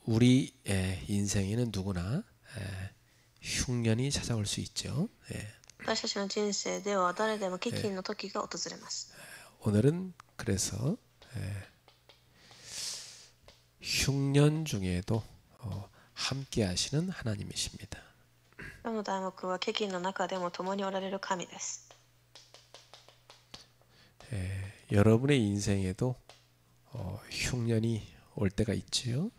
우리 인생에는 누구나 흉년이 찾아올 수 있죠. 私たちの人生では誰でも飢饉の時が訪れます。 오늘은 그래서 흉년 중에도 함께 하시는 하나님이십니다. 今日の題目は飢饉の中でも共におられる神です。 여러분의 인생에도 흉년이 올 때가 있지요.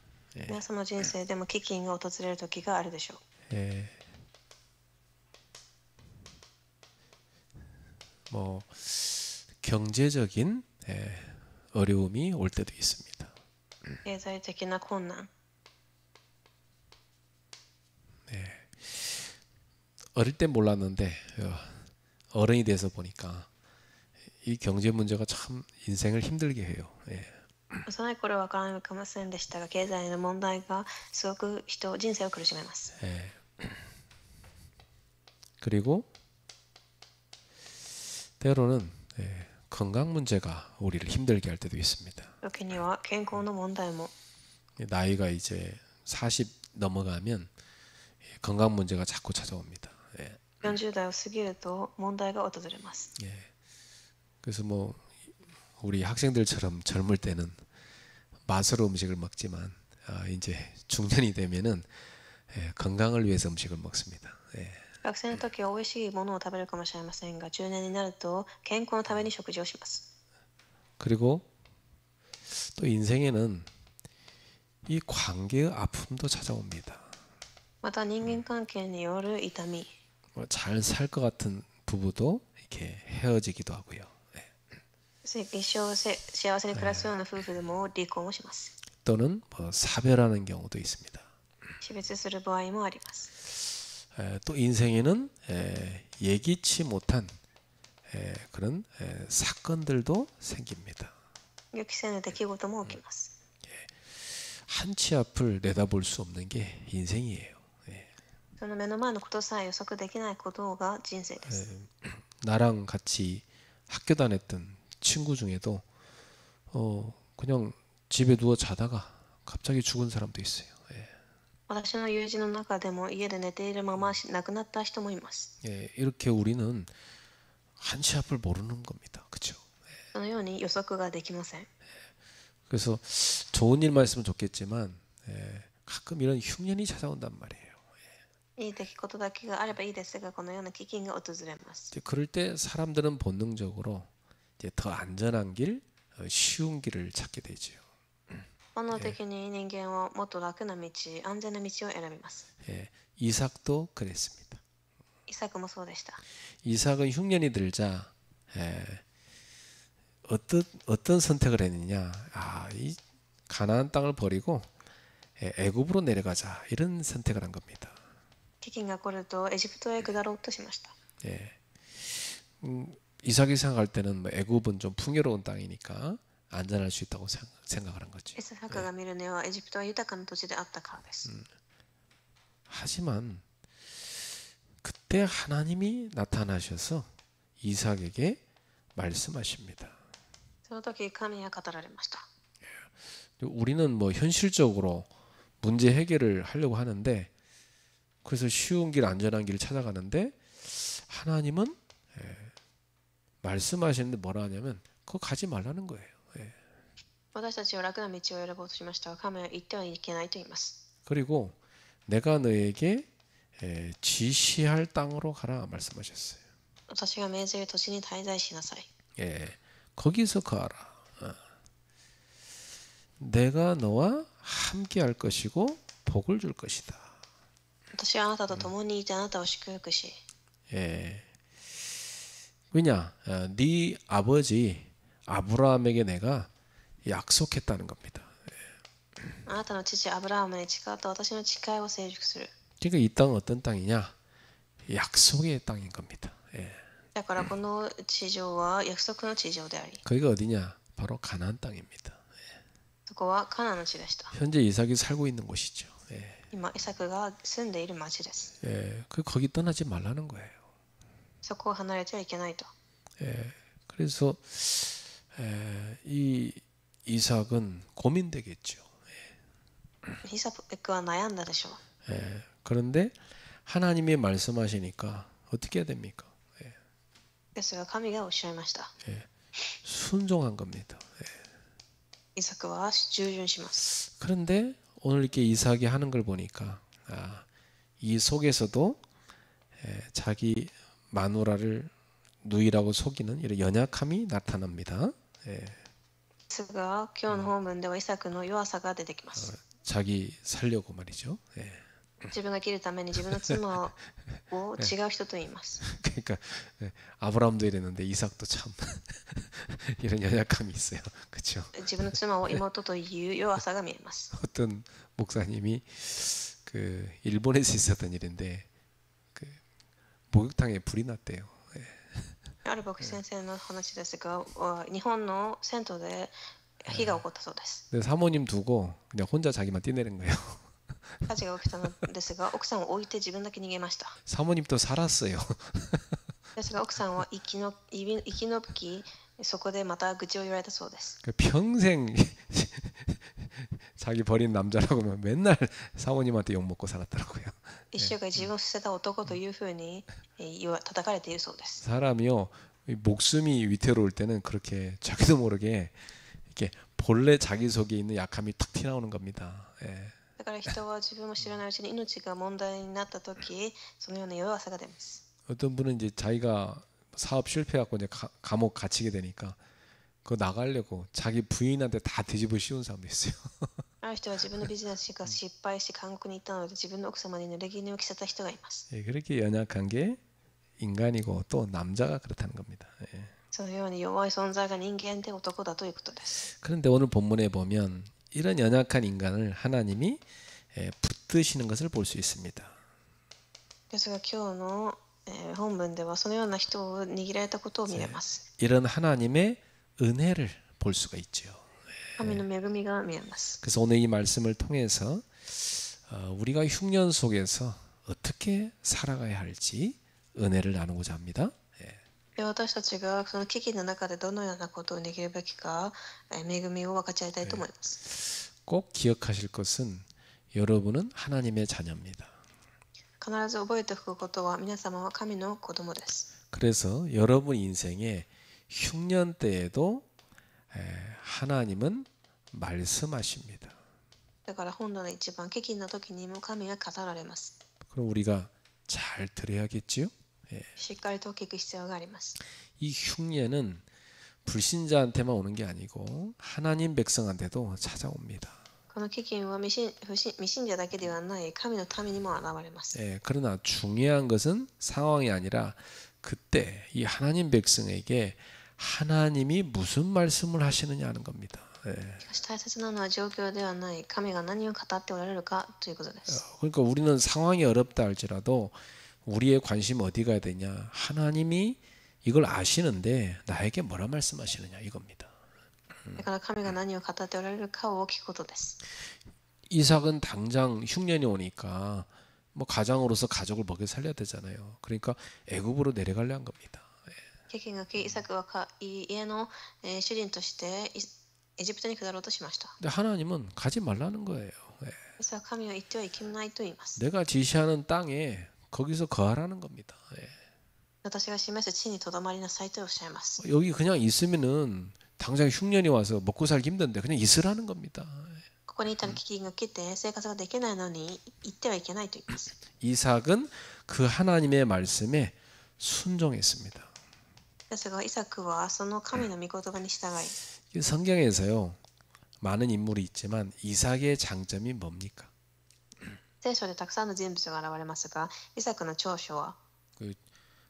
皆様の人生でも飢饉が訪れる時があるでしょう。 뭐 경제적인 어려움이 올 때도 있습니다. 経済的な困難、 어릴 땐 몰랐는데 어른이 돼서 보니까 이 경제 문제가 참 인생을 힘들게 해요. 幼い頃は分からなかませんでしたが、経済の問題がすごく人生を苦しめます。 그리고 때로는 건강 문제가 우리를 힘들게 할 때도 있습니다. 時には健康の問題も、 나이가 이제 40 넘어가면 건강 문제가 자꾸 찾아옵니다. 40代を過ぎると問題が訪れます。 그래서 뭐 우리 학생들처럼 젊을 때는 맛으로 음식을 먹지만 이제 중년이 되면은 건강을 위해서 음식을 먹습니다. 学生の時は美味しいものを食べるかもしれませんが、中年になると健康のために食事をします。 그리고 또 인생에는 이 관계의 아픔도 찾아옵니다. また人間関係による痛み、 잘 살 것 같은 부부도 이렇게 헤어지기도 하고요. 一生幸せに暮らすような夫婦でも離婚をします。 또는 뭐 사별하는 경우도 있습니다. 死別する場合もあります。 또 인생에는 예기치 못한 그런 사건들도 생깁니다. 予期せぬ出来事も起きます。 한치 앞을 내다볼 수 없는 게 인생이에요. その目の前のことさえ予測できないことが人生です。 나랑 같이 학교 다녔던 친구 중에도 그냥 집에 누워 자다가 갑자기 죽은 사람도 있어요. 私の友人の中でも家で寝ているまま亡くなった人もいます。 이렇게 우리는 한치 앞을 모르는 겁니다. 그렇죠? そのように予測ができません。 그래서 좋은 일만 있으면 좋겠지만 가끔 이런 흉년이 찾아온단 말이에요. いい出来事だけがあればいいですが、このような飢饉が訪れます。 그럴 때 사람들은 본능적으로 이제 더 안전한 길, 쉬운 길을 찾게 되죠. 本能的に人間はもっと楽な道、安全な道を選びます。 이삭도 그랬습니다. イサクもそうでした。 이삭은 흉년이 들자 어떤 선택을 했느냐? 이 가나안 땅을 버리고 애굽으로 내려가자 이런 선택을 한 겁니다. 飢饉が起こるとエジプトへ下ろうとしました。 이삭이 생각할 때는 뭐 애굽은 좀 풍요로운 땅이니까 안전할 수 있다고 생각을 한 거죠. イサクが見るにはエジプトは豊かな土地であったからです。 하지만 그때 하나님이 나타나셔서 이삭에게 말씀하십니다. その時神は語られました。 우리는 뭐 현실적으로 문제 해결을 하려고 하는데 그래서 쉬운 길, 안전한 길을 찾아가는데 하나님은 말씀하시는데 뭐라 하냐면 그거 가지 말라는 거예요. 私たちは楽な道を選ぼうとしましたが、神は言ってはいけないと言います。 그리고 내가 너에게 지시할 땅으로 가라 말씀하셨어요. 私が命じる土地に滞在しなさい。 거기서 거하라. 내가 너와 함께 할 것이고 복을 줄 것이다. 私はあなたと共にいてあなたを祝福し、 왜냐? 네 아버지 아브라함에게 내가 약속했다는 겁니다. あなたの父アブラハムに誓った私の誓いを成熟する。 그러니까 이 땅은 어떤 땅이냐? 약속의 땅인 겁니다. だからこの地上は約束の地上であり、 거기가 어디냐? 바로 가나안 땅입니다. そこはカナンの地でした。 현재 이삭이 살고 있는 곳이죠. 今イサクが住んでいる町です。 거기 떠나지 말라는 거예요. そこを離れてはいけないと。 그래서 이 이삭은 고민되겠죠. イサクは悩んだでしょう。 그런데 하나님이 말씀하시니까 어떻게 해야 됩니까? ですが神がおっしゃいました。 순종한 겁니다. イサクは従順します。 그런데 오늘 이렇게 이삭이 하는 걸 보니까 이 속에서도 자기 마누라를 누이라고 속이는 이런 연약함이 나타납니다. ですが今日の本文ではイサクの弱さが出てきます。 자기 살려고 말이죠. 自分が生きるために自分の妻を違う人と言います。 그러니까 아브라함도 이랬는데 이삭도 참 이런 연약함이 있어요. 그렇죠? 自分の妻を妹という弱さが見えます。 어떤 목사님이 그 일본에서 있었던 일인데 그 목욕탕에 불이 났대요. ある牧師先生の話ですが、日本の銭湯で火が起こったそうです。 근데 사모님 두고 그냥 혼자 자기만 뛰내린 거예요. 火事が起きたのですが、奥さんを置いて自分だけ逃げました。 사모님도 살았어요. ですが奥さんは生き延び、そこでまた愚痴を言われたそうです。 평생 자기 버린 남자라고 하면 맨날 사모님한테 욕 먹고 살았더라고요. 一生涯自分を捨てた男というふうに叩かれているそうです。 사람이요 목숨이 위태로울 때는 그렇게 자기도 모르게 이렇게 본래 자기 속에 있는 약함이 탁 튀어나오는 겁니다. だから人は自分も知らないうちに命が問題になった時、そのような弱さが出ます。 어떤 분은 이제 자기가 사업 실패하고 이제 감옥 갇히게 되니까 그거 나가려고 자기 부인한테 다 뒤집어 씌운 사람도 있어요. ある人は自分のビジネスが失敗し韓国に行ったので自分の奥様に濡れ衣を着せた人がいます。 그렇게 연약한 게 인간이고 또 남자가 그렇다는 겁니다. そのように弱い存在が人間で男だということです。 그런데 오늘 본문에 보면 이런 연약한 인간을 하나님이 붙드시는 것을 볼 수 있습니다. ですが今日の本文ではそのような人を握られたことを見れます。 이런 하나님의 은혜를 볼 수가 있죠. 神の恵みが見えます。 그래서 오늘 이 말씀을 통해서 우리가 흉년 속에서 어떻게 살아가야 할지 은혜를 나누고자 합니다. 私たちがその危機の中でどのようなことを握るべきか、恵みを分かち合いたいと思います。 꼭 기억하실 것은 여러분은 하나님의 자녀입니다. 必ず覚えておくことは皆様は神の子供です。 그래서 여러분 인생의 흉년 때에도 하나님은 말씀하십니다. だから本土の一番危機の時にも神が語られます。 그럼 우리가 잘 들어야겠지요? しっかりと聞く必要があります。 이 흉년은 불신자한테만 오는 게 아니고 하나님 백성한테도 찾아옵니다. この危機は未信者だけではない神のためにも現れます。 그러나 중요한 것은 상황이 아니라 그때 이 하나님 백성에게 하나님이 무슨 말씀을 하시느냐 하는 겁니다. しかし大切なのは状況ではない神が何を語っておられるかということです。 그러니까 우리는 상황이 어렵다 할지라도 우리의 관심 어디 가야 되냐? 하나님이 이걸 아시는데 나에게 뭐라 말씀하시느냐 이겁니다. だから神が何を語っておられるかを聞くことです。 이삭은 당장 흉년이 오니까 뭐 가장으로서 가족을 먹여 살려야 되잖아요. 그러니까 애굽으로 내려가려 한 겁니다. 危機が来、イサクは家の主人としてエジプトに下ろうとしました。 근데 하나님은 가지 말라는 거예요. ですが神は言ってはいけないと言います。 내가 지시하는 땅에 거기서 거하라는 겁니다. 私が示す地にとどまりなさいとおっしゃいます。 여기 그냥 있으면은 당장 흉년이 와서 먹고 살기 힘든데 그냥 있으라는 겁니다. ここにいたら危機が来て生活ができないのに行ってはいけないと言います。 이삭은 그 하나님의 말씀에 순종했습니다. ですがイサクはその神の御言葉に従い、 성경에서요 많은 인물이 있지만 이삭의 장점이 뭡니까? 聖書でたくさんの人物が現れますが、イサクの長所は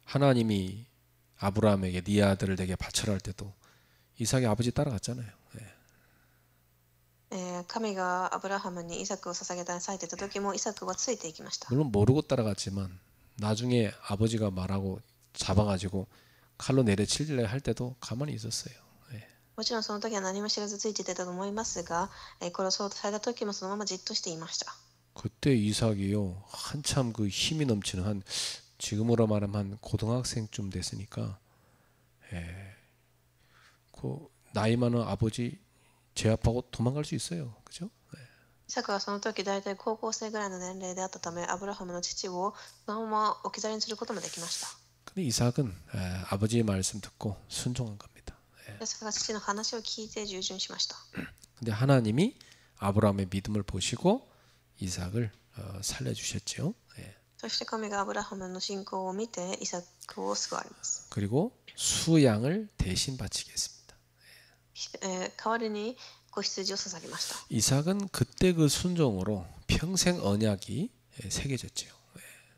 하나님이 아브라함에게 네 아들을 내게 바쳐라 할 때도 이삭의 아버지 따라갔잖아요. 神がアブラハムにイサクを捧げたなさいと言った時もイサクはついていきました。 물론 모르고 따라갔지만 나중에 아버지가 말하고 잡아가지고 칼로 내려치려 할 때도 가만히 있었어요. もちろんその時は何も知らずついていたと思いますが、殺そうとされた時もそのままじっとしていました。 그때 이삭이요 한참 그 힘이 넘치는 한 지금으로 말하면 한 고등학생쯤 됐으니까 그 나이 많은 아버지 제압하고 도망갈 수 있어요, 그죠? イサクはその時大体高校生ぐらいの年齢であったため、アブラハムの父をそのまま置き去りにすることもできました。 근데 이삭은 아버지의 말씀 듣고 순종한 겁니다. イサクが父の話を聞いて従順しました。 근데 하나님이 아브라함의 믿음을 보시고 이삭을 살려주셨죠. 예. そして神がアブラハムの信仰を見てイサクを救われます。 그리고 수양을 대신 바치겠습니다. 代わりに子羊を捧げました。 이삭은 그때 그 순종으로 평생 언약이 새겨졌지요.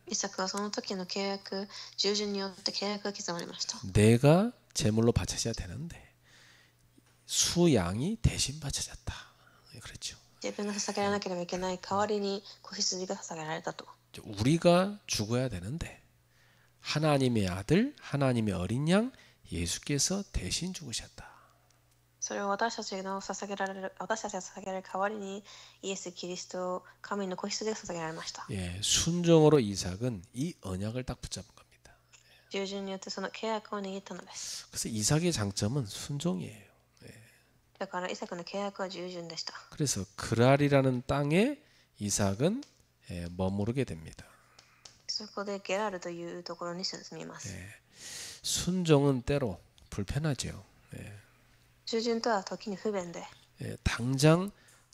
イサクはその時の契約、従順によって契約が刻まれました。 내가 제물로 바쳐져야 되는데 수양이 대신 바쳐졌다. 그렇죠. 自分が捧げられなければいけない代わりに子羊が捧げられたと。 우리가 죽어야 되는데 하나님의 아들, 하나님의 어린 양 예수께서 대신 죽으셨다. それを私たちが捧げられる代わりにイエス・キリスト、神の子羊が捧げられました。 예, 순종으로 이삭은 이 언약을 딱 붙잡은 겁니다. 従順によってその契約を握ったのです。 그래서 이삭의 장점은 순종이에요. だからイサクの契約は従順でした。 그래서 그랄이라는 땅에 이삭은 머무르게 됩니다. そこでゲラルというところに住みます。 순종은 때로 불편하죠. 従順とは時に不便で、 당장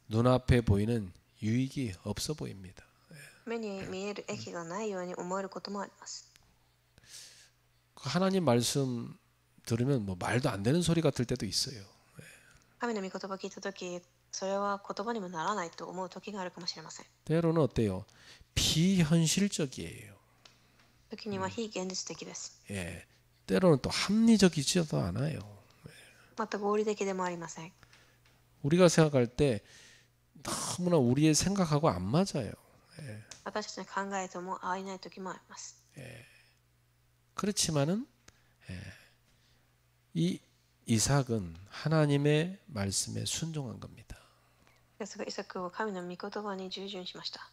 눈앞에 보이는 유익이 없어 보입니다. 目に見える益がないように思えることもあります。 하나님 말씀 들으면 뭐 말도 안 되는 소리 같을 때도 있어요. 神の御言葉を聞いたとき、それは言葉にもならないと思う時があるかもしれません。 때로는 어때요? 비현실적이에요. 時には非現実的です。 때로는 또 합리적이지도 않아요. また合理的でもありません。 우리가 생각할 때 너무나 우리의 생각하고 안 맞아요. 私たちの考えとも合えない時もあります。 그렇지만은 이 이삭은 하나님의 말씀에 순종한 겁니다. ですがイサクは神の御言葉に従順しました。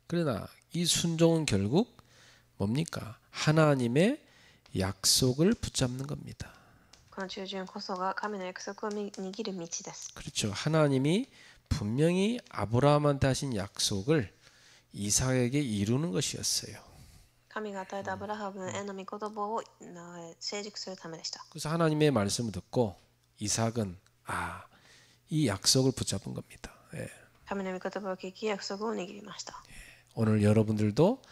그러나 이 순종은 결국 뭡니까? 하나님의 약속을 붙잡는 겁니다. この従順こそが神の約束を握る道です。 그렇죠. 하나님이 분명히 아브라함한테 하신 약속을 이삭에게 이루는 것이었어요. 神が与えたアブラハムへの御言葉を成熟するためでした。 그래서 하나님의 말씀을 듣고 이삭은 이 약속을 붙잡은 겁니다. 神の御言葉を聞き約束を握りました。 오늘 여러분들도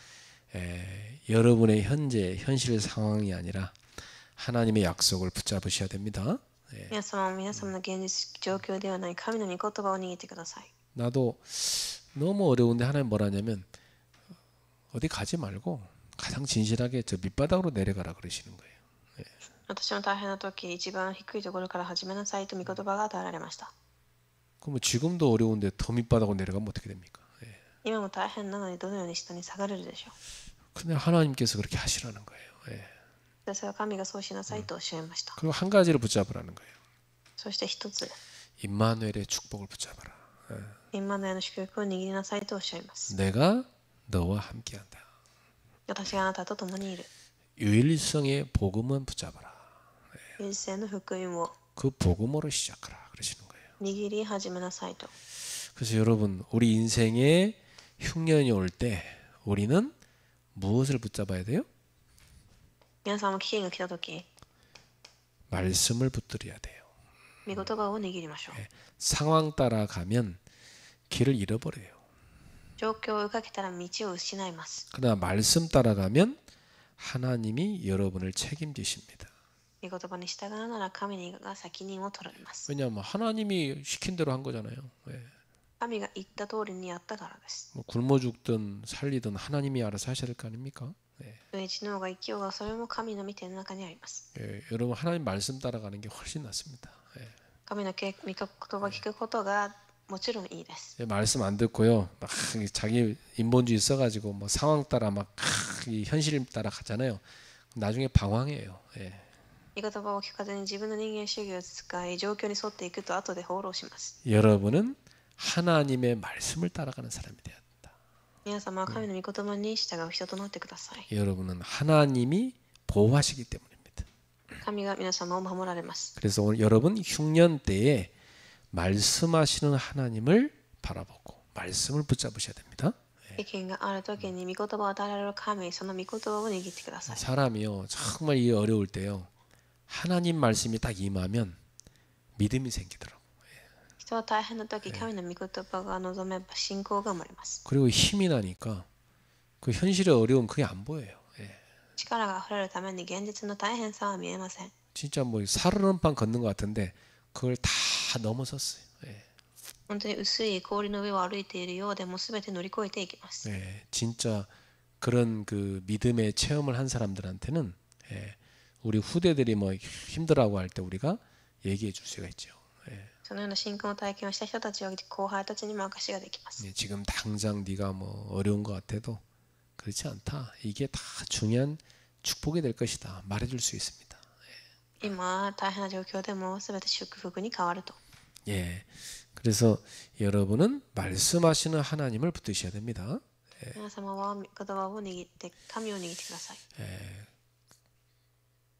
여러분의 현실 상황이 아니라 하나님의 약속을 붙잡으셔야 됩니다. 皆様も皆様の現実状況ではない神の御言葉を握ってください。 나도 너무 어려운데 하나님 뭐라냐면 어디 가지 말고 가장 진실하게 저 밑바닥으로 내려가라 그러시는 거예요. 私の大変な時、一番低いところから始めなさいと御言葉が与えられました。 그럼 지금도 어려운데 더 밑바닥으로 내려가면 어떻게 됩니까? 今も大変なのにどのように下に下がれるでしょう。 근데 하나님께서 그렇게 하시라는 거예요. ですが神がそうしなさいとおっしゃいました。 그리고 한 가지를 붙잡으라는 거예요. そして一つ、 임마누엘의 축복을 붙잡아라. インマヌエルの祝福を握りなさいとおっしゃいます。 내가 너와 함께한다. 私があなたと共にいる。 유일성의 복음은 붙잡아라. 唯一性の福音を 그 복음으로 시작하라 그러시는 거예요. 握り始めなさいと。 그래서 여러분 우리 인생에 흉년이 올 때 우리는 무엇을 붙잡아야 돼요? 皆さんも危機が来た時、 말씀을 붙들어야 돼요. 御言葉を握りましょう。 상황 따라가면 길을 잃어버려요. 状況を追いかけたら道を失います。 그러나 말씀 따라가면 하나님이 여러분을 책임지십니다. 御言葉に従うなら神が責任を取られます。 왜냐하면 하나님이 시킨 대로 한 거잖아요. 神が言った通りにやったからです。 뭐 굶어 죽든 살리든 하나님이 알아서 하셔야 될 거 아닙니까? 飢え死のうが生きようがそれも神の御手の中にあります。 여러분 하나님 말씀 따라가는 게 훨씬 낫습니다. 神の御言葉を聞くことがもちろんいいです。 말씀 안 듣고요. 막 자기 인본주의 써가지고 뭐 상황 따라 막 현실 따라 가잖아요. 나중에 방황해요. 御言葉を聞かずに自分の人間主義を使い状況に沿っていくと後で放浪します。 여러분은 하나님의 말씀을 따라가는 사람이 되어야 된다. 皆様は神の御言葉に従う人となってください。 여러분은 하나님이 보호하시기 때문입니다. 神が皆様を守られます。 그래서 오늘 여러분 흉년 때에 말씀하시는 하나님을 바라보고 말씀을 붙잡으셔야 됩니다. 意見があるときに御言葉を与えられる神、その御言葉を握ってください。 사람이요 정말 이 어려울 때요 하나님 말씀이 딱 임하면 믿음이 생기더라고. 人は大変なとき、神の御言葉が望めば信仰が生まれます。 그리고 힘이 나니까 그 현실의 어려움 그게 안 보여요. 力が溢れるために現実の大変さは見えません。 진짜 뭐 살얼음판 걷는 것 같은데 그걸 다 넘어섰어요. 本当に薄い氷の上を歩いているようでも全て乗り越えていきます。 진짜 그런 그 믿음의 체험을 한 사람들한테는 우리 후대들이 뭐 힘들어하고 할 때 우리가 얘기해 줄 수가 있죠. そのような信仰の体験をした人たちは後輩たちにも証しができます。 지금 당장 네가 뭐 어려운 것 같아도 그렇지 않다. 이게 다 중요한 축복이 될 것이다. 말해줄 수 있습니다. 今大変な状況でも全て祝福に変わると。 예. 그래서 여러분은 말씀하시는 하나님을 붙드셔야 됩니다. 皆様は言葉を握って神を握ってください。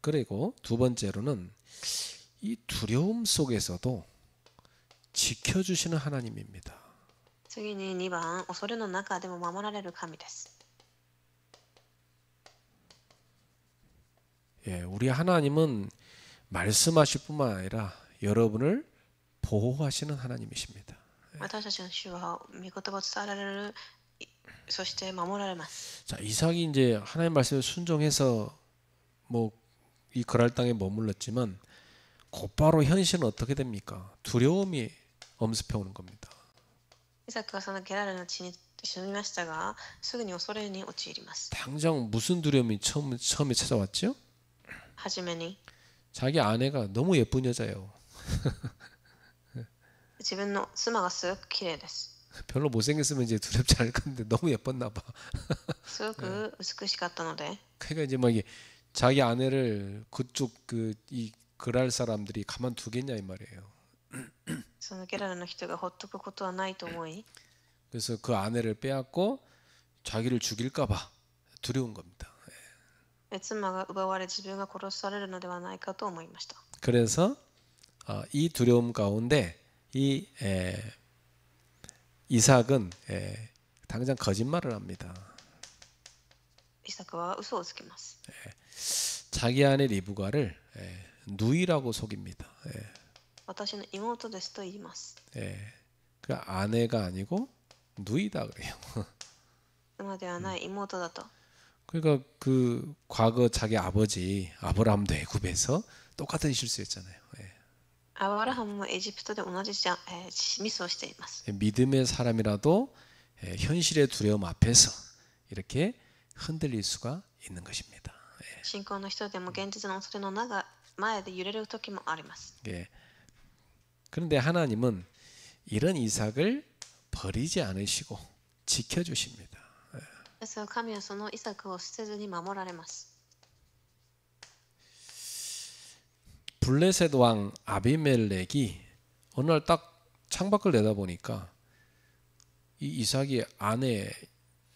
그리고 두 번째로는 이 두려움 속에서도 지켜주시는 하나님입니다. 次に2番、恐れの中でも守られる神です。 우리 하나님은 말씀하실 뿐만 아니라 여러분을 보호하시는 하나님이십니다. 私たちの主は御言葉を伝えられる、そして守られます。 자, 이삭이 이제 하나님 말씀에 순종해서 뭐 이 그랄 땅에 머물렀지만 곧바로 현실은 어떻게 됩니까? 두려움이 엄습해 오는 겁니다. イサクはそのゲラルの地に住みましたが、すぐに恐れに陥ります。 당장 무슨 두려움이 처음에 찾아왔죠? はじめに 자기 아내가 너무 예쁜 여자예요. 自分の妻がすごく綺麗です。 별로 못생겼으면 이제 두렵지 않을 건데 너무 예뻤나 봐. すごく美しかったので、 그러니까 이제 막 이게 자기 아내를 그쪽 이 그랄 사람들이 가만 두겠냐 이 말이에요. そのゲラルの人がほっとくことはないと思い、 그래서 그 아내를 빼앗고 자기를 죽일까 봐 두려운 겁니다. 妻が奪われ自分が殺されるのではないかと思いました。 그래서 이 두려움 가운데 이 이삭은 당장 거짓말을 합니다. イサクは嘘をつきます。 자기 아내 리브가를 누이라고 속입니다. 私の妹ですと言います。 그 아내가 아니고 누이다 그래요. 妻ではない妹だと。 그러니까 그 과거 자기 아버지 아브라함도 애굽에서 똑같은 실수했잖아요. アブラハムもエジプトで同じミスをしています。 믿음의 사람이라도 현실의 두려움 앞에서 이렇게 흔들릴 수가 있는 것입니다. 信仰の人でも現実の恐れの前で揺れる時もあります。 그런데 하나님은 이런 이삭을 버리지 않으시고 지켜주십니다. ですが神はそのイサクを捨てずに守られます。 블레셋 왕 아비멜렉이 어느 날 딱 창밖을 내다보니까 이 이삭이 아내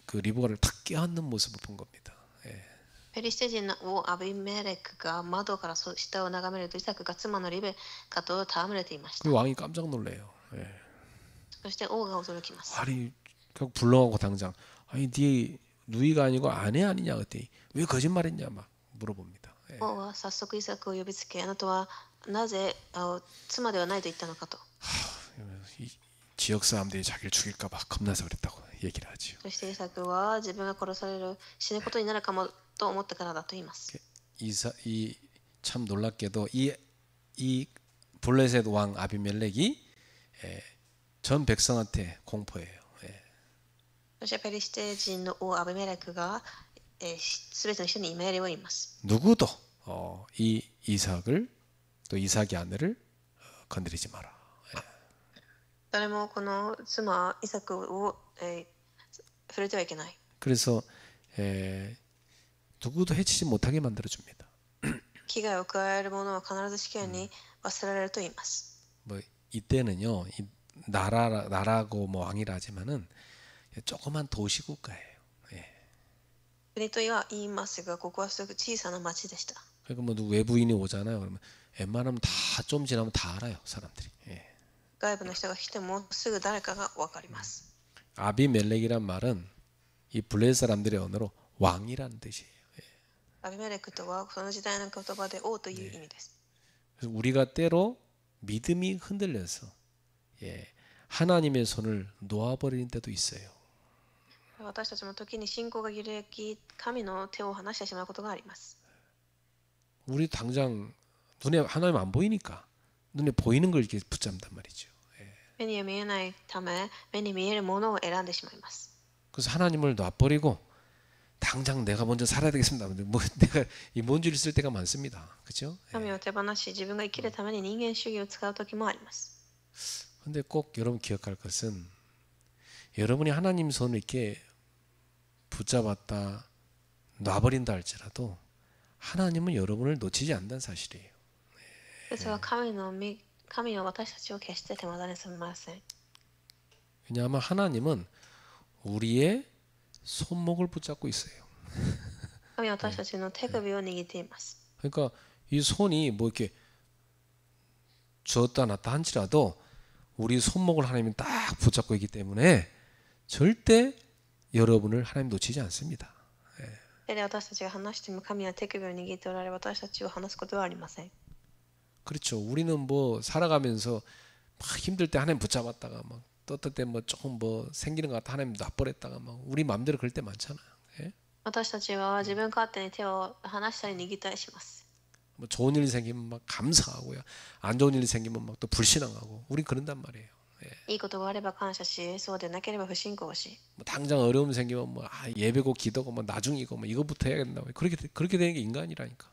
그 리브가를 탁 껴안는 모습을 본 겁니다. ペリシテ人の王アビメレクが窓から下を眺めるとイサクが妻のリベカと戯れていました。 그 왕이 깜짝 놀래요. そして王が驚きます。 아니 결국 불러가고 당장 아니 네 누이가 아니고 아내 아니냐 그랬더니 왜 거짓말했냐 막 물어봅니다. 王は早速イサクを呼びつけ、あなたはなぜ妻ではないと言ったのかと。 이 지역 사람들이 자기를 죽일까 봐 겁나서 그랬다고 얘기를 하죠. そしてイサクは自分が殺される死ぬことになるかもと思ったからだと言います。 이 참 놀랍게도 이 블레셋 왕 아비멜렉이 전 백성한테 공포해요. そしてペリシテ人の王アビメレクがすべての人に命令を言います。 누구도 이 이삭을 또 이삭의 아내를 건드리지 마라. 誰もこの妻イサクを触れてはいけない。 그래서 누구도 해치지 못하게 만들어 줍니다. 危害を加える者は必ず死刑に罰せられると言います。 뭐 이때는요, 이 나라고 뭐 왕이라 하지만은 조그만 도시 국가예요. 国とは言いますが、ここはすごく小さな町でした。 그러니까 뭐 누구 외부인이 오잖아요. 그러면 웬만하면 다 좀 지나면 다 알아요, 사람들이. 外部の人が来てもすぐ誰かが分かります。 아비멜렉이란 말은 이 블레셋 사람들의 언어로 왕이라는 뜻이에요. アビメレクとはその時代の言葉で王という意味です。 그래서 우리가 때로 믿음이 흔들려서 하나님의 손을 놓아버리는 때도 있어요. 私たちも時に信仰が揺れき、神の手を離してしまうことがあります。 우리 당장 눈에 하나님 안 보이니까 눈에 보이는 걸 이렇게 붙잡는단 말이죠. 目には見えないため、目に見えるものを選んでしまいます。 그래서 하나님을 놔버리고 당장 내가 먼저 살아야 되겠습니다. 뭐 내가 이 뭔 줄 있을 때가 많습니다. 그렇죠? 神を手放し、自分が生きるために人間主義を使う時もあります。 근데 꼭 여러분 기억할 것은 여러분이 하나님 손을 이렇게 붙잡았다 놔버린다 할지라도 하나님은 여러분을 놓치지 않는다는 사실이에요. ですが神は私たちを決して手放されません。 왜냐하면 하나님은 우리의 손목을 붙잡고 있어요. 神は私たちの手首を握っています。 그러니까 이 손이 뭐 이렇게 쥐었다 놨다 한지라도 우리 손목을 하나님이 딱 붙잡고 있기 때문에 절대 여러분을 하나님 놓치지 않습니다. 手で私たちが離しても神は手首を握っておられ、私たちを離すことはありません。 그렇죠. 우리는 뭐 살아가면서 막 힘들 때 하나님 붙잡았다가 막 어떨 때 뭐 조금 뭐 생기는 것 같아 하나님 놔버렸다가 막 우리 마음대로 그럴 때 많잖아요. 私たちは自分勝手に手を離したり握ったりします。 뭐 좋은 일이 생기면 막 감사하고요. 안 좋은 일이 생기면 막 또 불신앙하고 우리 그런단 말이에요. いいことがあれば感謝し、そうでなければ不信仰し、 뭐 당장 어려움 생기면 뭐 예배고 기도고 뭐 나중이고 뭐 이거부터 해야 된다. 그렇게 되는 게 인간이라니까.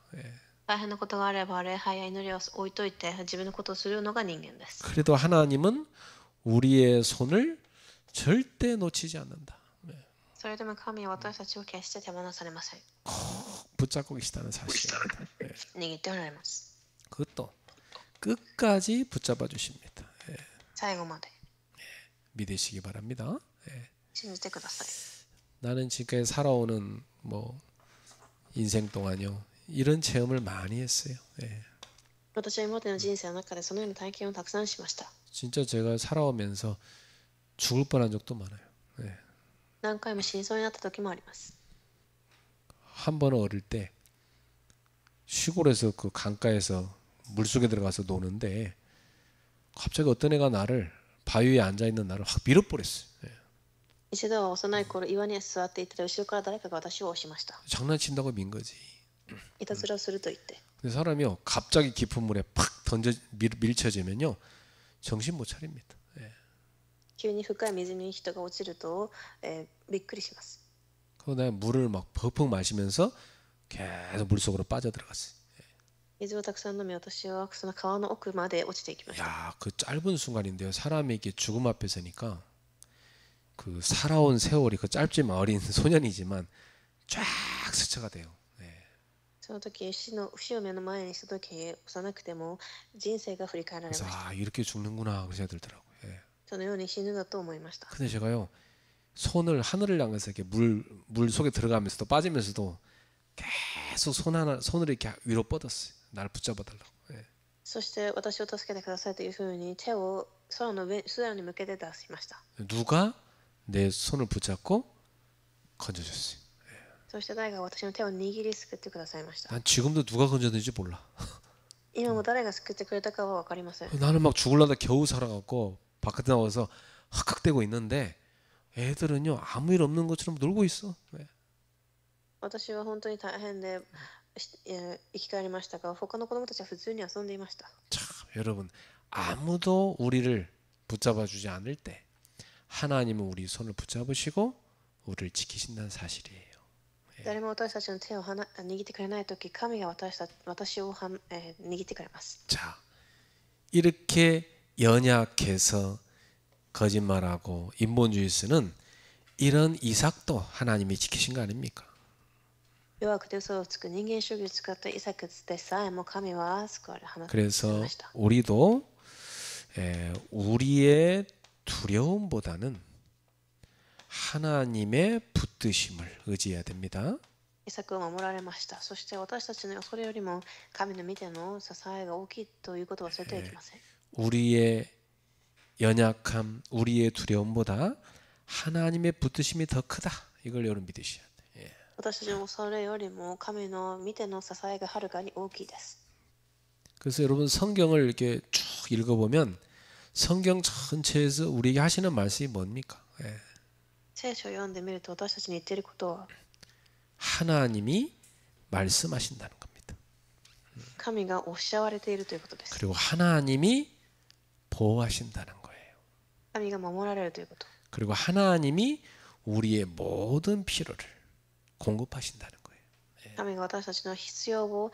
大変なことがあれば礼拝や祈りを置いといて自分のことをするのが人間です。 그래도 하나님은 우리의 손을 절대 놓치지 않는다. それでも神は私たちを決して手放されません。 붙잡고 계시다는 사실입니다. 握っておられます。 그것도 끝까지 붙잡아 주십니다. 最後まで 믿으시기 바랍니다. 信じてください。 나는 지금까지 살아오는 뭐 인생 동안요 이런 체험을 많이 했어요. 私は今までの人生の中でそのような体験をたくさんしました。 진짜 제가 살아오면서 죽을 뻔한 적도 많아요. 何回も死にそうになった時もあります。 한 번은 어릴 때 시골에서 그 강가에서 물속에 들어가서 노는데 갑자기 어떤 애가 나를 바위 위에 앉아 있는 나를 확 밀어버렸어요. 一度は幼い頃岩に座っていて後ろから誰かが私を押しました。 장난친다고 민 거지. いたずらをすると言って。 근데 사람이요 갑자기 깊은 물에 팍 밀쳐지면요 정신 못 차립니다. 急に深い水に人が落ちると、びっくりします。 그래서 내가 물을 막 퍽퍽 마시면서 계속 물 속으로 빠져 들어갔어요. 水をたくさん飲み、私はその川の奥まで落ちていきました。 야, 그 짧은 순간인데요. 사람이 이렇게 죽음 앞에 서니까 그 살아온 세월이 그 짧지만 어린 소년이지만 쫙 스쳐가 돼요. その時死を目の前にした時、幼くても人生が振り返られまし 그래서 た。 이렇게 죽는구나 그 생각이 들더라고요. そのように死ぬだと思いました。 근데 제가요 손을 하늘을 향해서 이렇게 물 속에 들어가면서도 빠지면서도 계속 손을 이렇게 위로 뻗었어요. 날 붙잡아달라고. そして私を助けてくださいというふうに手を空に向けて出しました。 누가 내 손을 붙잡고 건져줬어요. そして誰が私の手を握りすくってくださいました。 난 지금도 누가 건졌는지 몰라. 今も誰が救ってくれたかは分かりません。 나는 막 죽을라다 겨우 살아갖고 바깥에 나와서 헉헉대고 있는데 애들은요 아무 일 없는 것처럼 놀고 있어. 私は本当に大変で生き返りましたが、他の子供たちは普通に遊んでいました。 참 여러분 아무도 우리를 붙잡아주지 않을 때 하나님은 우리 손을 붙잡으시고 우리를 지키신다는 사실이에요. 誰も私たちの手を握ってくれないとき、神が私を握ってくれます。 자, 이렇게 연약해서 거짓말하고 인본주의 쓰는 이런 이삭도 하나님이 지키신 거 아닙니까? 弱くて嘘をつく人間主義を使ったイサクでさえも神は救われ放たれ 그래서 ました。 우리도 우리의 두려움보다는 하나님의 붙드심을 의지해야 됩니다. イサクを守られました。そして私たちの恐れよりも神の見ての支えが大きいということを忘れてはいけません。 우리의 연약함, 우리의 두려움보다 하나님의 붙드심이 더 크다. 이걸 여러분 믿으셔야 돼. 예. 私たちもそれよりも神の見ての支えがはるかに大きいです。 그래서 여러분 성경을 이렇게 쭉 읽어보면 성경 전체에서 우리에게 하시는 말씀이 뭡니까? 예. 聖書を読んでみると私たちに言っていることは 하나님이 말씀하신다는 겁니다. 神がおっしゃわれているということです。 그리고 하나님이 보호하신다는 거예요. 神が守られるということ。 그리고 하나님이 우리의 모든 필요를 공급하신다는 거예요. 神が私たちの必要を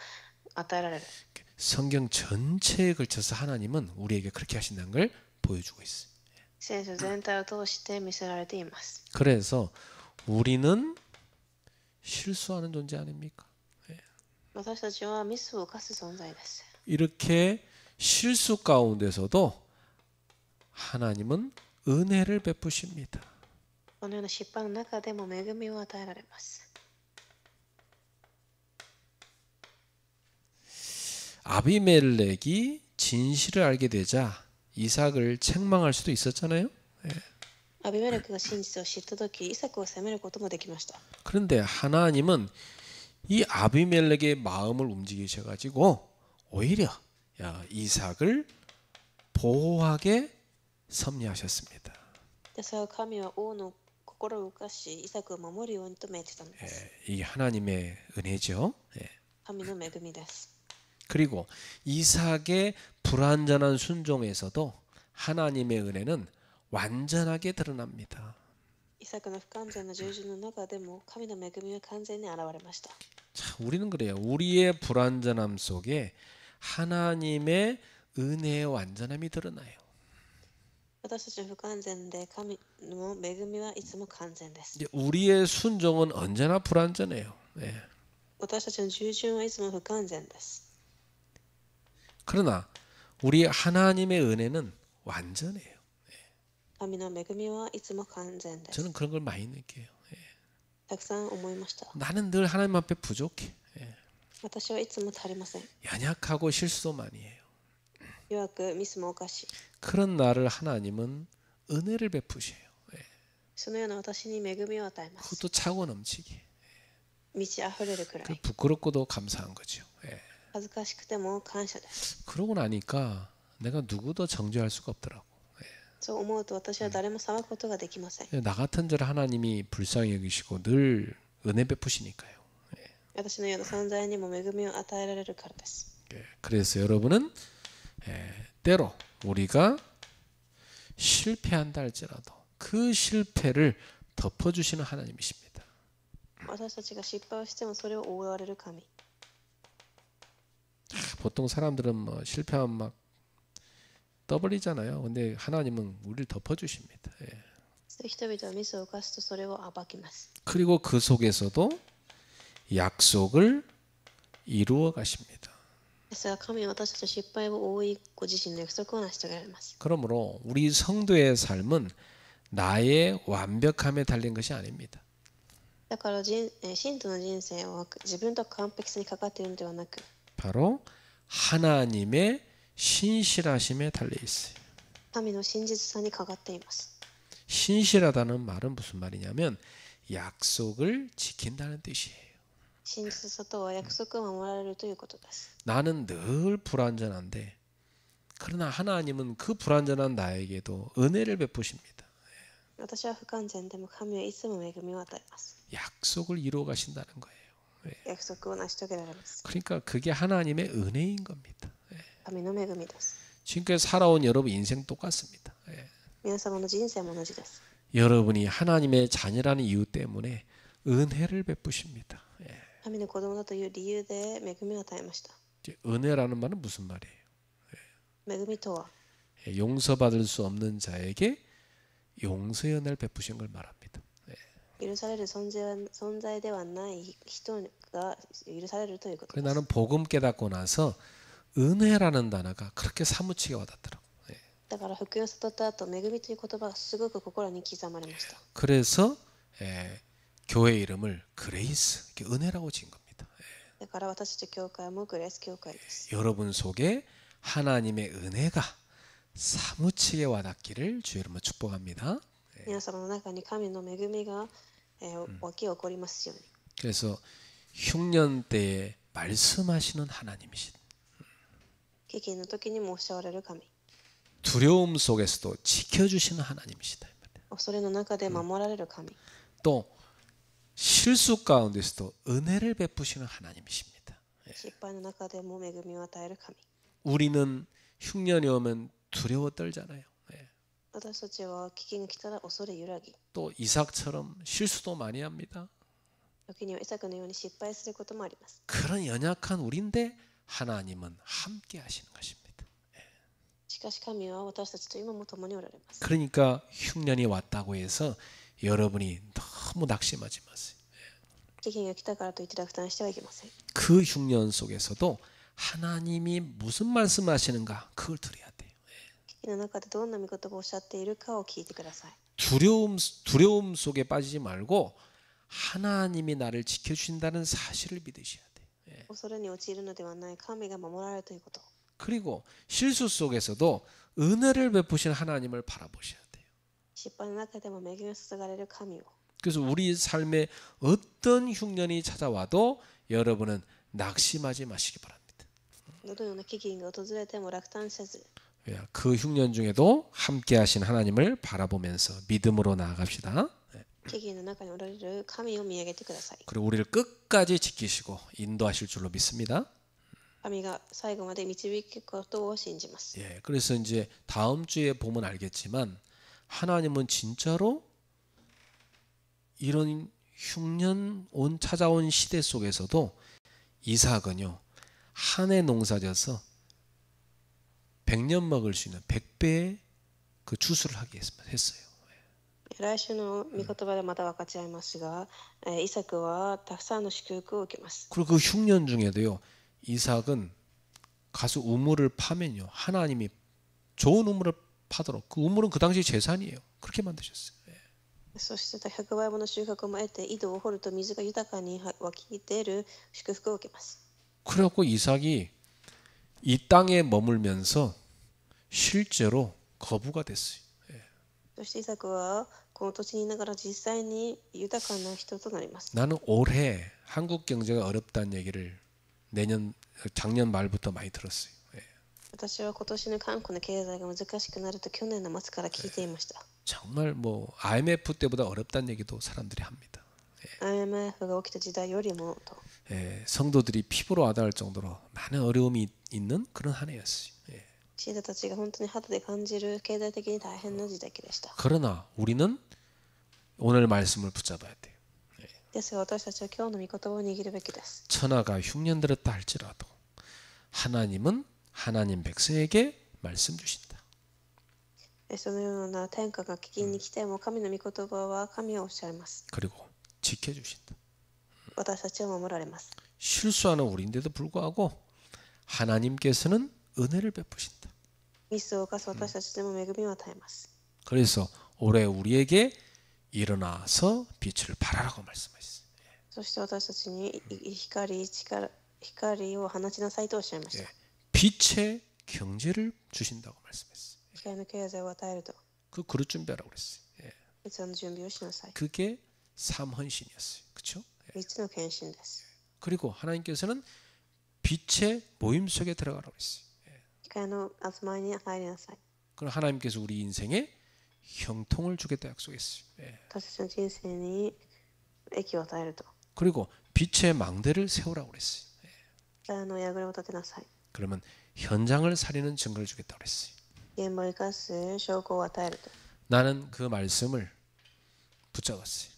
与えられる。 성경 전체에 걸쳐서 하나님은 우리에게 그렇게 하신다는 걸 보여주고 있어요. 聖書全体を通して見せられています。 그래서 우리는 실수하는 존재 아닙니까? 私たちはミスを犯す存在です。 이렇게 실수 가운데서도 하나님은 은혜를 베푸십니다. このような失敗の中でも恵みを与えられます。 아비멜렉이 진실을 알게 되자 이삭을 책망할 수도 있었잖아요. アビメレクが真実を知ったとき、イサクを責めることもできました。 그런데 하나님은 이 아비멜렉의 마음을 움직이셔가지고 오히려 이삭을 보호하게 섭리하셨습니다. ですが神は王の心を動かし、イサクを守るようにと命じたのです。 이게 하나님의 은혜죠. 神の恵みです。 그리고 이삭의 불완전한 순종에서도 하나님의 은혜는 완전하게 드러납니다. イサクの不完全な従順の中でも神の恵みは完全に現れました。 자, 우리는 그래요. 우리의 불완전함 속에 하나님의 은혜의 완전함이 드러나요. 私たちの不完全で神の恵みはいつも完全です。 이제 우리의 순종은 언제나 불완전해요. 私たちの従順はいつも不完全です。 그러나 우리 하나님의 은혜는 완전해요. 神の恵みはいつも完全です。 저는 그런 걸 많이 느껴요. たくさん思いました。 나는 늘 하나님 앞에 부족해. 私はいつも足りません。 연약하고 실수도 많이 해요. 弱くミスも犯し、 그런 나를 하나님은 은혜를 베푸셔요. そのような私に恵みを与えます。 그것도 차고 넘치게. 満ち溢れるくら 그 い。 부끄럽고도 감사한 거죠. 恥ずかしくても感謝です。 그러고 나니까 내가 누구도 정죄할 수가 없더라고. そう思うと私は誰も裁くことができません。 나 같은 자를 하나님이 불쌍히 여기시고 늘 은혜 베푸시니까요. 私のような存在にも恵みを与えられるからです。 그래서 여러분은 때로 우리가 실패한다 할지라도 그 실패를 덮어주시는 하나님이십니다. 私たちが失敗をしてもそれを覆われる神。 보통 사람들은 뭐 실패하면 막 떠벌리잖아요. 근데 하나님은 우리를 덮어주십니다. 人々はミスを犯すとそれを暴きます。 그리고 그 속에서도 약속을 이루어 가십니다. ですが神は私たちの失敗を覆い、ご自身の約束を成し遂げられます。 그러므로 우리 성도의 삶은 나의 완벽함에 달린 것이 아닙니다. だから信徒の人生は自分と完璧さにかかっているのではなく、 바로 하나님의 신실하심에 달려 있어요. 神の真実さにかかっています。 신실하다는 말은 무슨 말이냐면 약속을 지킨다는 뜻이에요. 真実さとは約束を守られるということです。 나는 늘 불완전한데 그러나 하나님은 그 불완전한 나에게도 은혜를 베푸십니다. 私は不完全でも神はいつも恵みを与えます。 약속을 이루어 가신다는 거예요. 約束を成し遂げられます。 그러니까 그게 하나님의 은혜인 겁니다. 神の恵みです。 지금까지 살아온 여러분 인생 똑같습니다. 皆様の人生も同じです。 여러분이 하나님의 자녀라는 이유 때문에 은혜를 베푸십니다. 神の子供だという理由で恵みを与えました。 은혜라는 말은 무슨 말이에요? 恵みとは 용서받을 수 없는 자에게 용서의 은혜를 베푸신 걸 말합니다. 許される存在ではない人が許されるということで 그래서 す。 나는 복음 깨닫고 나서 은혜라는 단어가 그렇게 사무치게 와닿더라고. だから福音を悟った後、恵みという言葉がすごく心に刻まれました。 그래서 교회 이름을 그레이스, 은혜라고 지은 겁니다. だから私たち教会もグレース教会です。 여러분 속에 하나님의 은혜가 사무치게 와닿기를 주의 이름으로 축복합니다. 皆様の中に神の恵みが、湧き起こりますように。 그래서 흉년 때에 말씀하시는 하나님이신, 飢饉の時にもおっしゃられる神、 두려움 속에서도 지켜주시는 하나님이시다. 恐れの中で守られる神、 또 실수 가운데서도 은혜를 베푸시는 하나님이십니다. 失敗の中でも恵みを与える神。 우리는 흉년이 오면 두려워 떨잖아요. 私たちは飢饉が来たら恐れ揺らぎ、 또 이삭처럼 실수도 많이 합니다. 時にはイサクのように失敗することもあります。 그런 연약한 우리인데 하나님은 함께 하시는 것입니다. しかし神は私たちと今も共におられます。 그러니까 흉년이 왔다고 해서 여러분이 너무 낙심하지 마세요. 飢饉が来たからといって落胆してはいけません。 그 흉년 속에서도 하나님이 무슨 말씀하시는가 그걸 들어야 돼요. 飢饉の中でどんな御言葉をおっしゃっているかを聞いてください。 두려움 속에 빠지지 말고 하나님이 나를 지켜주신다는 사실을 믿으셔야 돼요. 恐れに陥るのではない、神が守られるということ。 그리고 실수 속에서도 은혜를 베푸신 하나님을 바라보셔야 돼요. 失敗の中でも恵みを注がれる神を。 그래서 우리 삶에 어떤 흉년이 찾아와도 여러분은 낙심하지 마시기 바랍니다. どのような飢饉が訪れても落胆せず、 그 흉년 중에도 함께 하신 하나님을 바라보면서 믿음으로 나아갑시다. 飢饉の中におられる神を見上げてください。 그리고 우리를 끝까지 지키시고 인도하실 줄로 믿습니다. 神が最後まで導くことを信じます。 예, 그래서 이제 다음 주에 보면 알겠지만 하나님은 진짜로 이런 흉년 찾아온 시대 속에서도 이삭은요 한 해 농사져서 100년 먹을 수 있는 100배의 그 추수를 하게 했어요. 来週の御言葉でまた分かち合いますが、イサクはたくさんの祝福を受けます。 그리고 그 흉년 중에도요 이삭은 가서 우물을 파면요 하나님이 좋은 우물을 파도록, 그 우물은 그 당시 재산이에요. 그렇게 만드셨어요. そして100倍もの収穫も得て、井戸を掘ると水が豊かに湧き出る祝福を受けます。 그래갖고 이삭이 이 땅에 머물면서 실제로 거부가 됐어요. そしてイサクはこの土地にいながら実際に豊かな人となります。 나는 올해 한국 경제가 어렵다는 얘기를 작년 말부터 많이 들었어요. 私は今年の韓国の経済が難しくなると去年の末から聞いていました。 정말 뭐 IMF 때보다 어렵다는 얘기도 사람들이 합니다. IMFが起きた時代よりもと、 성도들이 피부로 와닿을 정도로 많은 어려움이 있는 그런 한 해였어요. 信者たちが本当に肌で感じる経済的に大変な時代でした。 그러나 우리는 오늘 말씀을 붙잡아야 돼요. ですが私たちは今日の御言葉を握るべきです。 천하가 흉년들었다 할지라도 하나님은 하나님 백성에게 말씀 주신다. そのような天下が危機に来ても神の御言葉は神はおっしゃいます。 그리고 지켜주신다. 私たちを守られます。 실수하는 우리인데도 불구하고 하나님께서는 은혜를 베푸신다. ミスを犯す私たちでも恵みを与えます。 그래서 올해 우리에게 일어나서 빛을 발하라고 말씀하셨어요. そして私たちに光を放ちなさいとおっしゃいました。 빛의 경제를 주신다고 말씀했어요. 光の経済を与えると、 그 그릇 준비하라고 그랬어요. 器の準備をしなさい。 그게 삼헌신이었어요. 그렇죠? 3つの献身です。 그리고 하나님께서는 빛의 모임 속에 들어가라고 했어요. 光の集まりに入りなさい。 그럼 하나님께서 우리 인생에 형통을 주겠다 약속했어요. 私たちの人生に益を与えると。 그리고 빛의 망대를 세우라고 그랬어요. 光の櫓を立てなさい。 그러면 현장을 살리는 증거를 주겠다고 그랬어요. 現場を生かす証拠を与えると。 나는 그 말씀을 붙잡았어요.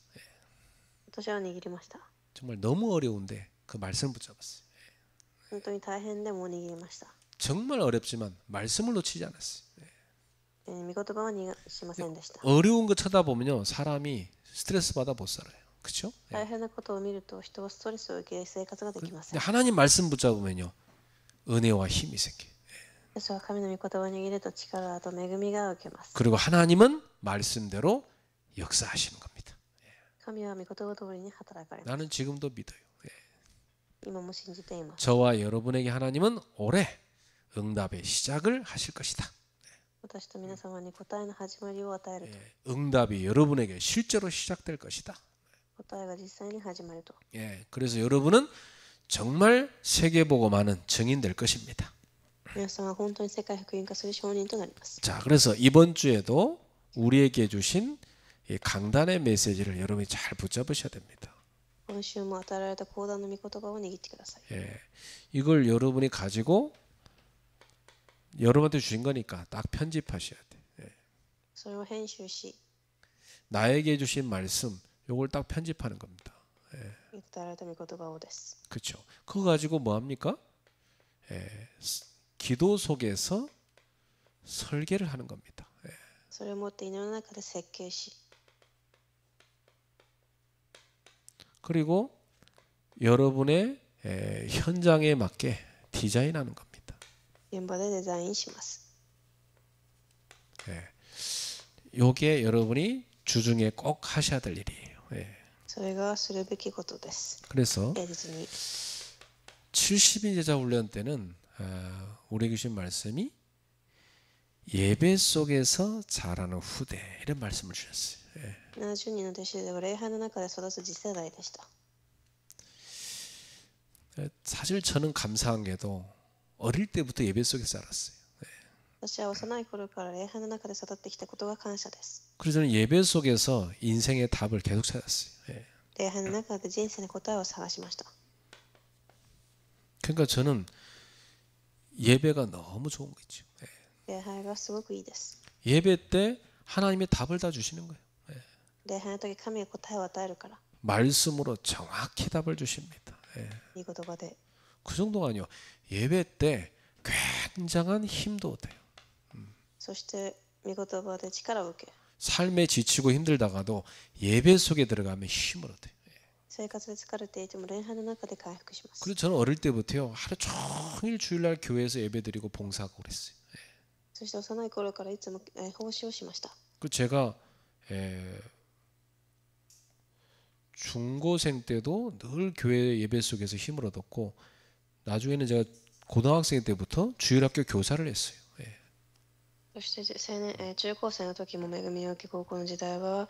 私は握りました。 정말 너무 어려운데 그 말씀을 붙잡았어요. 本当に大変でも握りました。 정말 어렵지만 말씀을 놓치지 않았어요. 御言葉は逃がしませんでした。 어려운 거 쳐다보면요 사람이 스트레스 받아 못 살아요. 그렇죠? 大変なことを見ると人はストレスを受け生活ができません。 하나님 말씀 붙잡으면요 은혜와 힘이 생겨요. ですが神の御言葉を握ると力と恵みが受けます。 그리고 하나님은 말씀대로 역사하시는 겁니다. 神は御言葉通りに働かれます。 나는 지금도 믿어요. 今も信じています。 저와 여러분에게 하나님은 올해 응답의 시작을 하실 것이다. 私と皆様に答えの始まりを与えると。 예, 응답이 여러분에게 실제로 시작될 것이다. 答えが実際に始まると。 예, 그래서 여러분은 정말 세계복음하는 증인 될 것입니다. 皆さんは本当に世界福音化する証人となります。 자, 그래서 이번 주에도 우리에게 주신 이 강단의 메시지를 여러분이 잘 붙잡으셔야 됩니다. 今週も与えられた講談の御言葉を握ってください。 예, 이걸 여러분이 가지고 여러분한테 주신 거니까 딱 편집하셔야 돼. 예. それを編集し、 나에게 주신 말씀, 요걸 딱 편집하는 겁니다. 与えられた御言葉をです。 그렇죠. 그거 가지고 뭐 합니까? 예, 기도 속에서 설계를 하는 겁니다. 예. それを持って祈りの中で設計し、 그리고 여러분의 현장에 맞게 디자인하는 겁니다. 現場でデザインします。 예. 요게 여러분이 주중에 꼭 하셔야 될 일이에요. 예. それがするべきことです。 그래서 平日に 70인 제자 훈련 때는 우리에게 주신 말씀이 예배 속에서 자라는 후대 이런 말씀을 주셨어요. 예. 70人の弟子では礼拝の中で育つ次世代でした。 사실 저는 감사한 게도 어릴 때부터 예배 속에서 자랐어요. 私は幼い頃から礼拝の中で育ってきたことが感謝です。 그래서 저는 예배 속에서 인생의 답을 계속 찾았어요. 예. 礼拝の中で人生の答えを探しました。 그러니까 저는 예배가 너무 좋은 거죠. 예. 礼拝がすごくいいです。 예배 때 하나님의 답을 다 주시는 거예요. 예. 礼拝の時神が答えを与えるから、 말씀으로 정확히 답을 주십니다. 예. いい言葉で。 그 정도가 아니요. 예배 때 굉장한 힘도 돼요. そして御言葉で力を受け、 삶에 지치고 힘들다가도 예배 속에 들어가면 힘을 얻어요. 生活で疲れていても礼拝の中で回復します。 그래서 저는 어릴 때부터요. 하루 종일 주일날 교회에서 예배드리고 봉사하고 그랬어요. そして幼い頃からいつも奉仕をしました。 그 제가 중고생 때도 늘 교회 예배 속에서 힘을 얻었고 나중에는 제가 고등학생 때부터 주일학교 교사를 했어요. そして中高生の時も恵みを受け、高校の時代は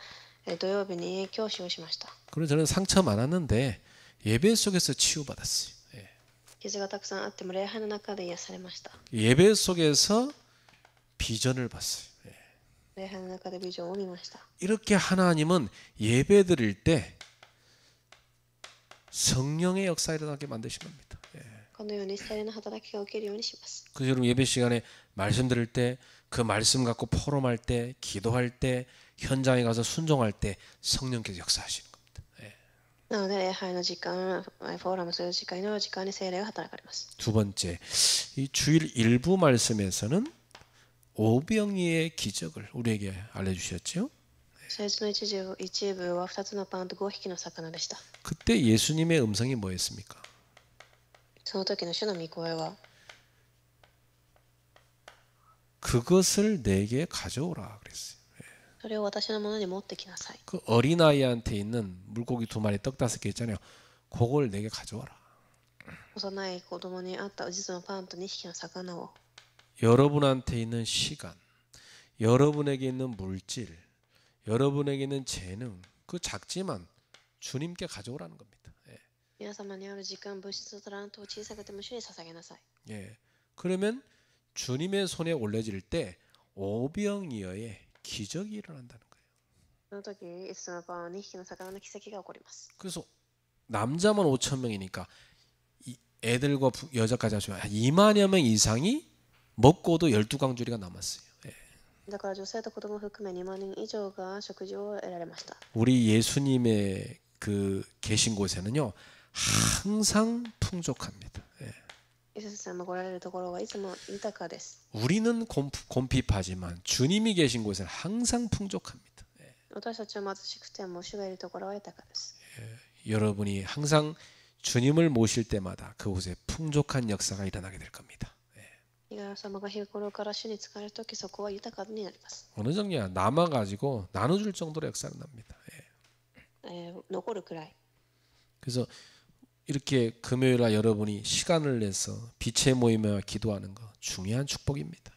土曜日に教師をしました。 그래서 저는 상처 많았는데 예배 속에서 치유받았어요. 傷がたくさんあっても礼拝の中で癒されました。 예배 속에서 비전을 봤어요. 礼拝の中でビジョンを見ました。 이렇게 하나님은 예배 드릴 때 성령의 역사 일어나게 만드신 겁니다. このように聖霊の働きが起きるようにします。 그래서 여러분 예배 시간에 말씀 들을 때 그 말씀 갖고 포럼할 때 기도할 때 현장에 가서 순종할 때 성령께서 역사하시는 겁니다. なので礼拝の時間、フォーラムする時間の時間に聖霊が働かれます。 두 번째, 이 주일 일부 말씀에서는 오병이의 기적을 우리에게 알려주셨죠. 聖日の一部は2つのパンと5匹の魚でした。 그때 예수님의 음성이 뭐였습니까? その時の主の御声は、 그것을 내게 가져오라 그랬어요. それを私のものに持ってきなさい。 그 어린아이한테 있는 물고기 2마리 떡 5개 있잖아요. 그걸 내게 가져와라. 幼い子供にあった実のパンと2匹の魚を、 여러분한테 있는 시간, 여러분에게 있는 물질, 여러분에게 있는 재능, 그 작지만 주님께 가져오라는 겁니다. 皆様にある時間、物質とタラントを小さくても主に捧げなさい。 예. 그러면 주님의 손에 올려질 때 오병이어의 기적이 일어난다는 거예요. その時、5つのパン、2匹の魚の奇跡が起こります。 그래서 남자만 5천 명이니까 애들과 여자까지 하시면 2만여 명 이상이 먹고도 12강주리가 남았어요. だから女性と子供を含め2万人以上が食事を得られました。 우리 예수님의 그 계신 곳에는요 항상 풍족합니다. イエス様がおられるところはいつも豊かです。 우리는 곰핍하지만 주님이 계신 곳은 항상 풍족합니다. 私たちは貧しくても主がいるところは豊かです。 여러분이 항상 주님을 모실 때마다 그곳에 풍족한 역사가 일어나게 될 겁니다. 五十嵐様が日頃から主に仕えるとき、そこは豊かになります。 어느 정도야 남아가지고 나눠줄 정도로 역사가 납니다. 残るくらい。 그래서 이렇게 금요일날 여러분이 시간을 내서 빛의 모임에 기도하는 거 중요한 축복입니다.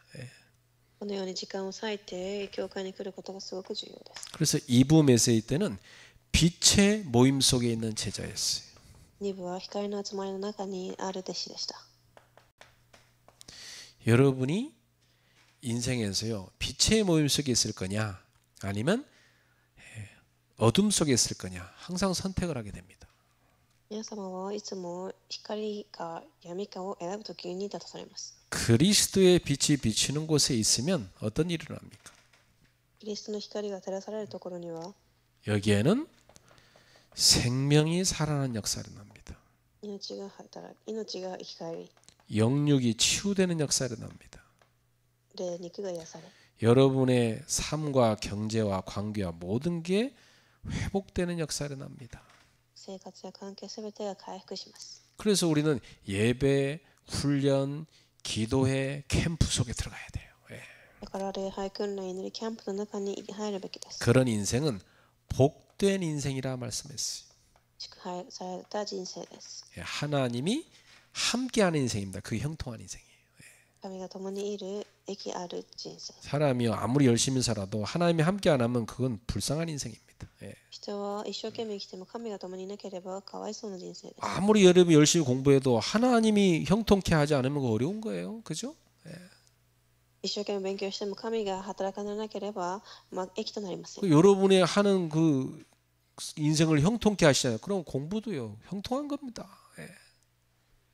このように時間を割いて教会に来ることがすごく重要です。 그래서 2부 메시지 때는 빛의 모임 속에 있는 제자였어요. 2部は光の集まりの中にある弟子でした。 여러분이 인생에서요, 빛의 모임 속에 있을 거냐 아니면 어둠 속에 있을 거냐 항상 선택을 하게 됩니다. 皆様はいつも光か闇かを選ぶときに立たされます。 그리스도의 빛이 비치는 곳에 있으면 어떤 일이 일어납니까? キリストの光が照らされるところには 여기에는 생명이 살아나는 역사가 일어납니다. 命が生き返り 영육이 치유되는 역사가 일어납니다. 肉が癒され 여러분의 삶과 경제와 관계와 모든 게 회복되는 역사가 일어납니다. 生活や関係すべてが回復します。 그래서 우리는 예배, 훈련, 기도회, 캠프 속에 들어가야 돼요. 예. だから礼拝訓練祈りキャンプの中に入るべきです。 그런 인생은 복된 인생이라 말씀했어요. 祝福された人生です。 예, 하나님이 함께하는 인생입니다. 그게 형통한 인생이에요. 神が共にいる益ある人生。 사람이 아무리 열심히 살아도 하나님이 함께 안 하면 그건 불쌍한 인생입니다. 예. 人は一生懸命生きても神が共にいなければかわいそうな人生です。 아무리 여러분이 열심히 공부해도 하나님이 형통케 하지 않으면 그거 어려운 거예요. 그죠? 一生懸命勉強しても神が働かなければ、益となりません。 여러분이 하는 그 인생을 형통케 하시잖아요. 그럼 공부도요. 형통한 겁니다. 예.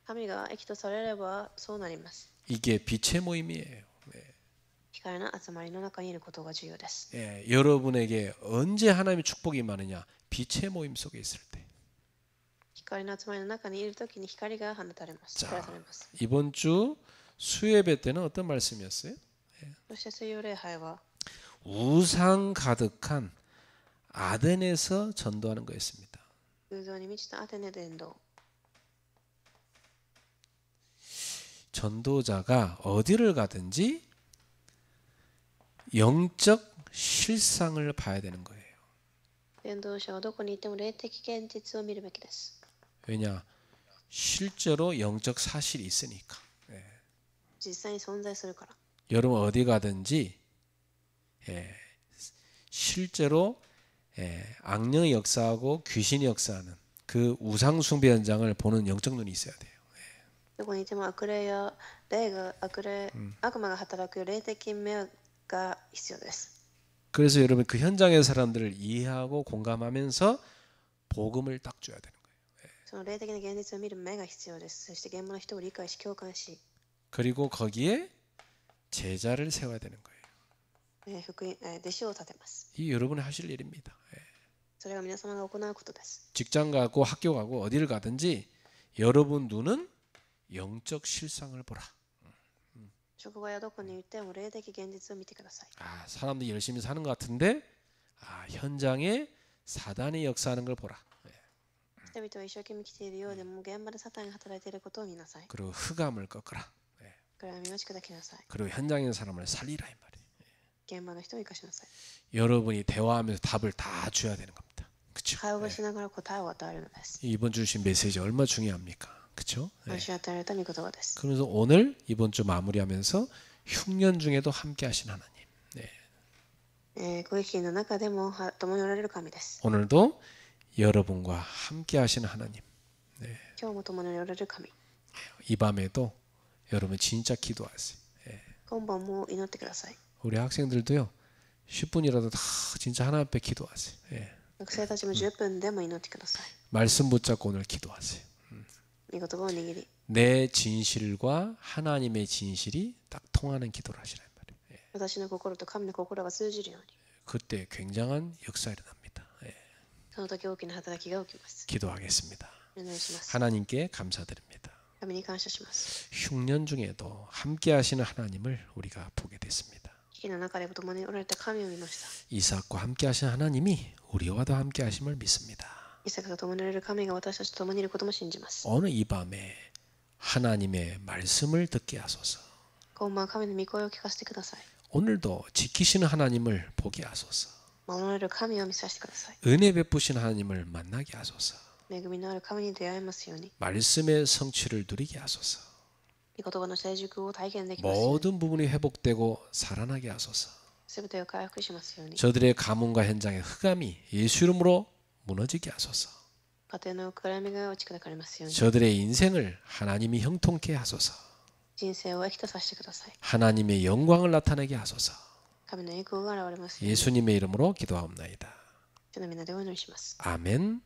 神が益とされればそうなります。 이게 빛의 모임이에요. 예. 光の集まりの中にいることが重要です。 예. 여러분에게 언제 하나님의 축복이 많으냐? 빛의 모임 속에 있을 때. 光の集まりの中にいるときに光が放たれます。 자, 照らされます。 이번 주 수예배 때는 어떤 말씀이었어요? そして水曜礼拝は 우상 가득한 아덴에서 전도하는 거였습니다. 偶像に満ちたアテネ伝道。 전도자가 어디를 가든지 영적 실상을 봐야 되는 거예요. 伝道者はどこにいても霊的現実を見るべきです。 왜냐? 실제로 영적 사실이 있으니까. 예. 実際に存在するから。 여러분 어디 가든지 실제로 악령이 역사하고 귀신이 역사하는 그 우상 숭배 현장을 보는 영적 눈이 있어야 돼요. どこにいても悪魔が働く霊的目が必要です。 그래서 여러분 그 현장의 사람들을 이해하고 공감하면서 복음을 딱 줘야 되는 거예요. その霊的な現実を見る目が必要です。そして現場の人を理解し共感し、 그리고 거기에 제자를 세워야 되는 거예요. 弟子を立てます。 이 여러분이 하실 일입니다. それが皆様が行うことです。 직장 가고 학교 가고 어디를 가든지 여러분 눈은 영적 실상을 보라. 職場やどこにいても霊的現実を見てください。 아, 사람들이 열심히 사는 것 같은데 현장에 사단이 역사하는 걸 보라. 人々は一生懸命来ているようでも現場でサタンが働いていることを見なさい。 그리고 흑암을 꺾어라. 暗闇を打ち砕きなさい。 그리고 현장에 있는 사람을 살리라 이 말이에요. 現場の人を生かしなさい。 여러분이 대화하면서 답을 다 줘야 되는 겁니다. 그렇죠? 会話しながら答えを与えるのです。 이번 주 주신 메시지 얼마나 중요합니까? 그렇죠? 今週与えられた御言葉です。 그래서 오늘 이번 주 마무리하면서 흉년 중에도 함께 하신 하나님. ご意見の中でも共におられる神です。 오늘도 여러분과 함께 하시는 하나님. 今日も共におられる神。 이 밤에도 여러분 진짜 기도하세요. 今晩も祈ってください。 우리 학생들도요. 10분이라도 다 진짜 하나님 앞에 기도하세요. 学生たちも10分でも祈ってください。 말씀 붙잡고 오늘 기도하세요. 御言葉を握り、 내 진실과 하나님의 진실이 딱 통하는 기도를 하시란 말이에요. 私の心と神の心が通じるように、 그때 굉장한 역사가 일어납니다. その時大きな働きが起きます。 기도하겠습니다. お願いします。 하나님께 감사드립니다. 神に感謝します。 흉년 중에도 함께 하시는 하나님을 우리가 보게 됐습니다. 危機の中でも共におられた神を見ました。 이삭과 함께 하시는 하나님이 우리와도 함께 하심을 믿습니다. イサクと共におられる神が私たちと共にいることも信じます。 오늘 이 밤에 하나님의 말씀을 듣게 하소서. 今晩神の御声を聞かせてください。 오늘도 지키시는 하나님을 보게 하소서. 守られる神を見させてください。 은혜 베푸신 하나님을 만나게 하소서. 恵みのある神に出会えますように。 말씀의 성취를 누리게 하소서. 御言葉の成熟を体験できますように。 모든 부분이 회복되고 살아나게 하소서. すべてを回復しますように。 저들의 가문과 현장의 흑암이 예수 이름으로 무너지게 하소서. 家庭の暗闇が打ち砕かれますように。 저들의 인생을 하나님이 형통케 하소서. 人生を益とさせてください。 하나님의 영광을 나타내게 하소서. 神の栄光が現れますように。 예수님의 이름으로 기도하옵나이다. 主の皆でお祈りします。 아멘.